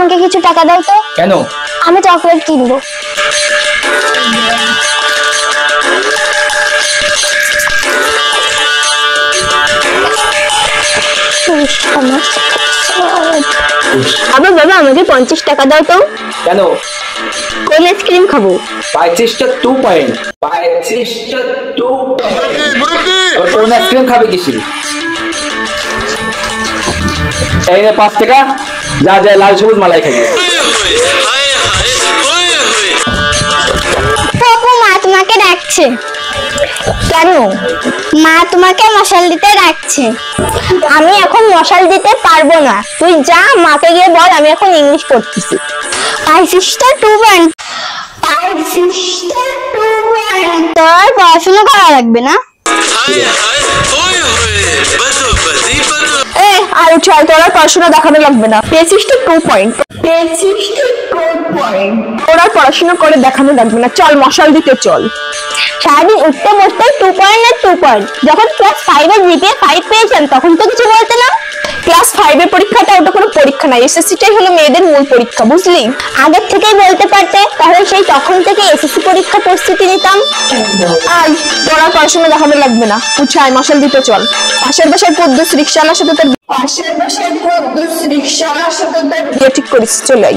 আমাকে কিছু টাকা দাও তো। কেন? আমি চকলেট কিনবো। আবার বাবা আমাকে 50 টাকা দাও তো। কেন? কোন আইসক্রিম খাবো? 25টা 2 পয়েন্ট। 25টা 2 কোন আইসক্রিম খাবে কিসি? এই নে 5 টাকা, যা যা লাল সবুজ মালাই খাবি। বাবু মা তোমাকে ডাকছে। কেন? মা তোমাকে মশাল দিতে ডাকছে। আমি এখন মশাল দিতে পারবো না, তুই যা মাকে গিয়ে বল আমি এখন ইংলিশ পড়তেছি। তোর পড়াশোনা করা লাগবে না। আর চল, তোর আর পড়াশোনা দেখানো লাগবে না। পেয়েছিসটা 2 পয়েন্ট। তোর আর পড়াশোনা করে দেখানো লাগবে না, চল মশাল দিতে চল। সারাদিন উঠতে বসতে 2 পয়েন্ট আর 2 পয়েন্ট। যখন ক্লাস 5 এর জিপিএ 5 পেয়েছেন তখন তো কিছু বলতে না। ক্লাস 5 এর পরীক্ষাটা ওটা কোনো পরীক্ষা না, এসএসসিটাই হলো মেয়েদের মূল পরীক্ষা, বুঝলি? আগের থেকেই বলতে পারতে, তাহলে সেই তখন থেকে এসএসসি পরীক্ষা প্রস্তুতি নিতাম। আর তোরা পড়াশোনা দেখানো লাগবে না, উঠায় মশাল দিতে চল। পাশের বাসার কুদ্দুস রিকশাওয়ালার সাথে তোর বিয়ে ঠিক করিস, চলে আই।